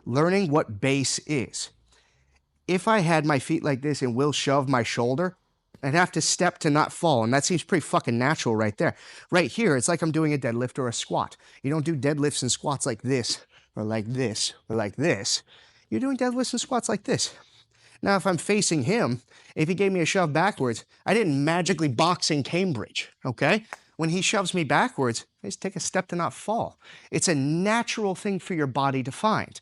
learning what base is. If I had my feet like this and will shove my shoulder, I'd have to step to not fall, and that seems pretty fucking natural right there. Right here, it's like I'm doing a deadlift or a squat. You don't do deadlifts and squats like this, or like this, or like this. You're doing deadlifts and squats like this. Now, if I'm facing him, if he gave me a shove backwards, I didn't magically box in Cambridge, okay? When he shoves me backwards, I just take a step to not fall. It's a natural thing for your body to find.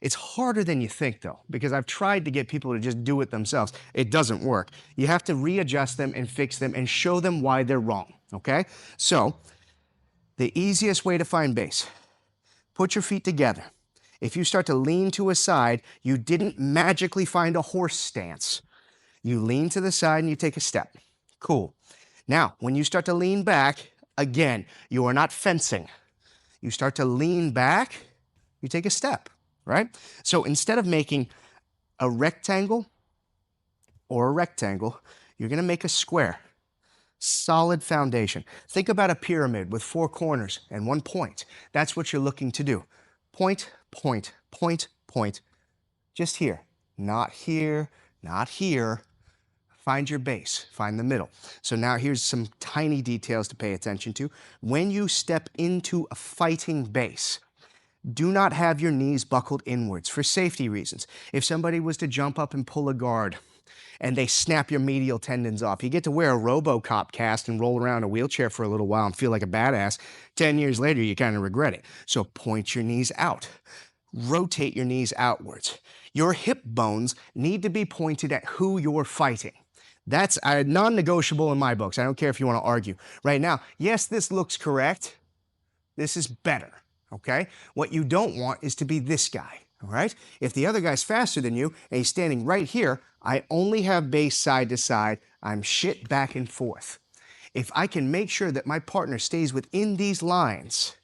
It's harder than you think, though, because I've tried to get people to just do it themselves. It doesn't work. You have to readjust them and fix them and show them why they're wrong, okay? So, the easiest way to find base, put your feet together. If you start to lean to a side, you didn't magically find a horse stance. You lean to the side and you take a step. Cool. Now, when you start to lean back, again, you are not fencing. You start to lean back, you take a step. Right? So instead of making a rectangle or a rectangle, you're going to make a square. Solid foundation. Think about a pyramid with 4 corners and 1 point. That's what you're looking to do. Point, point, point, point. Just here. Not here, not here. Find your base. Find the middle. So now here's some tiny details to pay attention to. When you step into a fighting base, do not have your knees buckled inwards for safety reasons. If somebody was to jump up and pull a guard and they snap your medial tendons off, you get to wear a RoboCop cast and roll around a wheelchair for a little while and feel like a badass. 10 years later, you kind of regret it. So point your knees out. Rotate your knees outwards. Your hip bones need to be pointed at who you're fighting. That's non-negotiable in my books. I don't care if you want to argue. Right now, yes, this looks correct. This is better. Okay? What you don't want is to be this guy, all right? If the other guy's faster than you and he's standing right here, I only have base side to side. I'm shit back and forth. If I can make sure that my partner stays within these lines,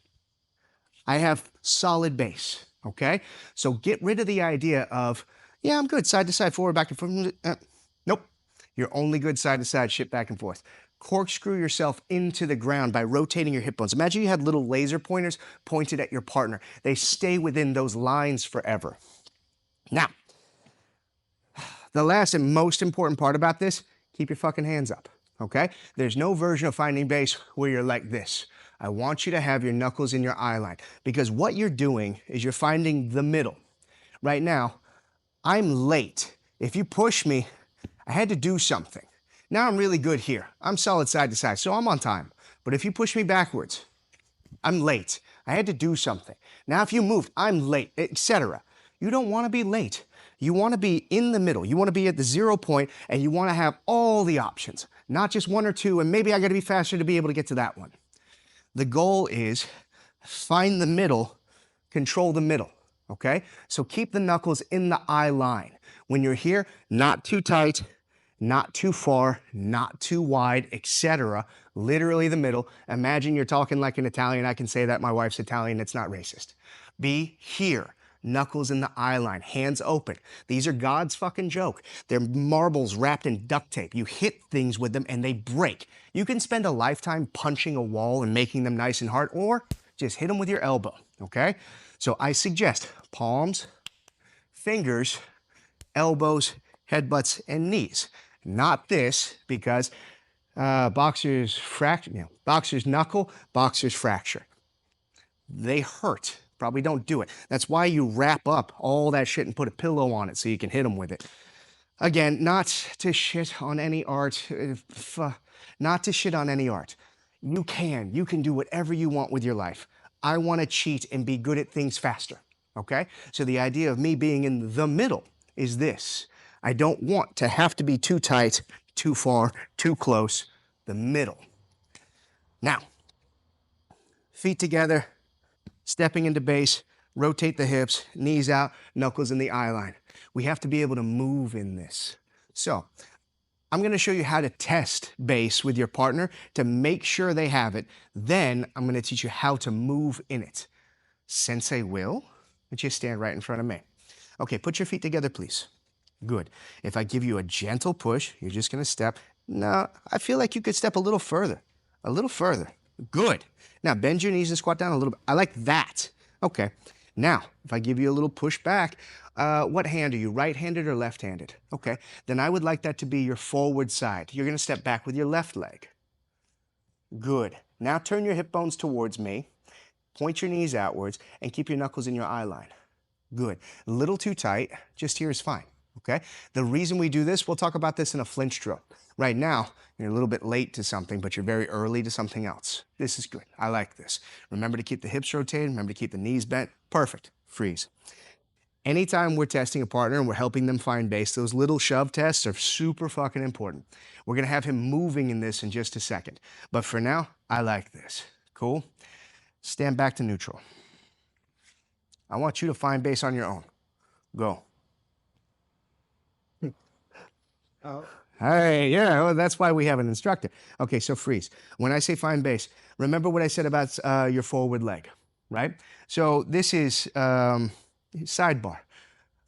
I have solid base, okay? So get rid of the idea of, yeah, I'm good, side to side, forward, back and forth. Nope. You're only good side to side, shit back and forth. Corkscrew yourself into the ground by rotating your hip bones. Imagine you had little laser pointers pointed at your partner. They stay within those lines forever. Now, the last and most important part about this, keep your fucking hands up, okay? There's no version of finding base where you're like this. I want you to have your knuckles in your eye line because what you're doing is you're finding the middle. Right now, I'm late. If you push me, I had to do something. Now I'm really good here. I'm solid side to side, so I'm on time. But if you push me backwards, I'm late. I had to do something. Now if you moved, I'm late, etc. You don't want to be late. You want to be in the middle. You want to be at the 0 point, and you want to have all the options, not just 1 or 2, and maybe I got to be faster to be able to get to that one. The goal is find the middle, control the middle, okay? So keep the knuckles in the eye line. When you're here, not too tight, not too far, not too wide, etc. Literally the middle. Imagine you're talking like an Italian. I can say that. My wife's Italian. It's not racist. Be here. Knuckles in the eye line. Hands open. These are God's fucking joke. They're marbles wrapped in duct tape. You hit things with them and they break. You can spend a lifetime punching a wall and making them nice and hard, or just hit them with your elbow, okay? So I suggest palms, fingers, elbows, headbutts, and knees. Not this, because boxers knuckle, boxers fracture. They hurt. Probably don't do it. That's why you wrap up all that shit and put a pillow on it so you can hit them with it. Again, not to shit on any art. Not to shit on any art. You can do whatever you want with your life. I want to cheat and be good at things faster, okay? So the idea of me being in the middle is this. I don't want to have to be too tight, too far, too close, the middle. Now, feet together, stepping into base, rotate the hips, knees out, knuckles in the eye line. We have to be able to move in this. So, I'm going to show you how to test base with your partner to make sure they have it. Then, I'm going to teach you how to move in it. Sensei will let you stand right in front of me. Okay, put your feet together, please. Good. If I give you a gentle push, you're just going to step. No, I feel like you could step a little further. A little further. Good. Now, bend your knees and squat down a little bit. I like that. Okay. Now, if I give you a little push back, what hand are you, right-handed or left-handed? Okay, then I would like that to be your forward side. You're gonna step back with your left leg. Good. Now turn your hip bones towards me, point your knees outwards, and keep your knuckles in your eye line. Good. A little too tight, just here is fine, okay? The reason we do this, we'll talk about this in a flinch drill. Right now, you're a little bit late to something, but you're very early to something else. This is good. I like this. Remember to keep the hips rotated, remember to keep the knees bent. Perfect. Freeze. Anytime we're testing a partner and we're helping them find base, those little shove tests are super fucking important. We're gonna have him moving in this in just a second. But for now, I like this. Cool? Stand back to neutral. I want you to find base on your own. Go. Oh. Hey, yeah, well, that's why we have an instructor. Okay, so freeze. When I say find base, remember what I said about your forward leg, right? So this is sidebar.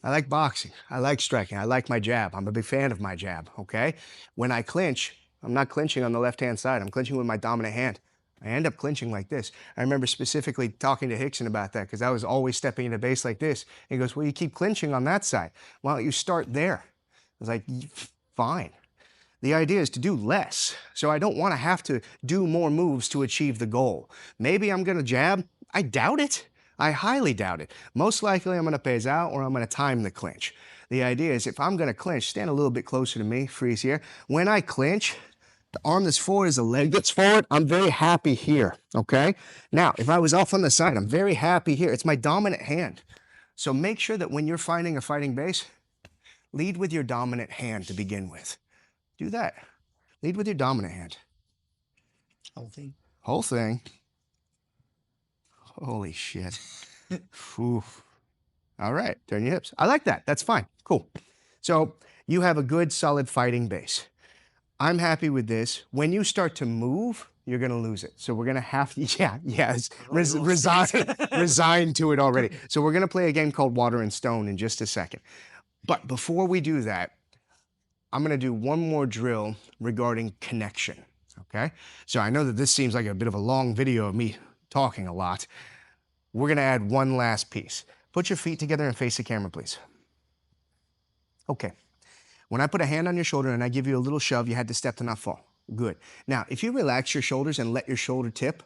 I like boxing. I like striking. I like my jab. I'm a big fan of my jab, okay? When I clinch, I'm not clinching on the left-hand side. I'm clinching with my dominant hand. I end up clinching like this. I remember specifically talking to Hickson about that because I was always stepping into base like this. And he goes, well, you keep clinching on that side. Why don't you start there? I was like, fine. The idea is to do less. So I don't want to have to do more moves to achieve the goal. Maybe I'm going to jab. I doubt it. I highly doubt it. Most likely I'm going to phase out or I'm going to time the clinch. The idea is if I'm going to clinch, stand a little bit closer to me, freeze here. When I clinch, the arm that's forward is the leg that's forward. I'm very happy here, okay? Now, if I was off on the side, I'm very happy here. It's my dominant hand. So make sure that when you're finding a fighting base, lead with your dominant hand to begin with. Do that. Lead with your dominant hand. Whole thing. Whole thing. Holy shit. Oof. All right, turn your hips. I like that. That's fine. Cool. So you have a good, solid fighting base. I'm happy with this. When you start to move, you're going to lose it. So we're going to have to, resign to it already. So we're going to play a game called Water and Stone in just a second. But before we do that, I'm going to do one more drill regarding connection, okay? So I know that this seems like a bit of a long video of me talking a lot. We're going to add one last piece. Put your feet together and face the camera, please. Okay. When I put a hand on your shoulder and I give you a little shove, you had to step to not fall. Good. Now, if you relax your shoulders and let your shoulder tip,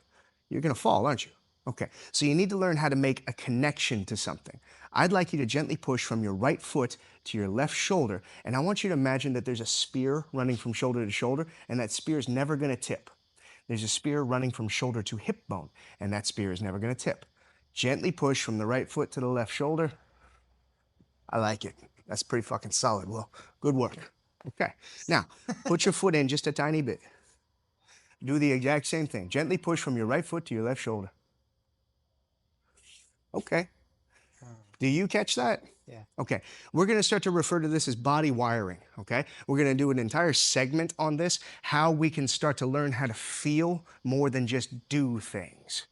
you're going to fall, aren't you? Okay. So you need to learn how to make a connection to something. I'd like you to gently push from your right foot to your left shoulder, and I want you to imagine that there's a spear running from shoulder to shoulder, and that spear is never going to tip. There's a spear running from shoulder to hip bone, and that spear is never going to tip. Gently push from the right foot to the left shoulder. I like it. That's pretty fucking solid, Will. Good work. Okay. Now, put your foot in just a tiny bit. Do the exact same thing. Gently push from your right foot to your left shoulder. Okay. Do you catch that? Yeah. Okay. We're going to start to refer to this as body wiring, okay? We're going to do an entire segment on this, how we can start to learn how to feel more than just do things.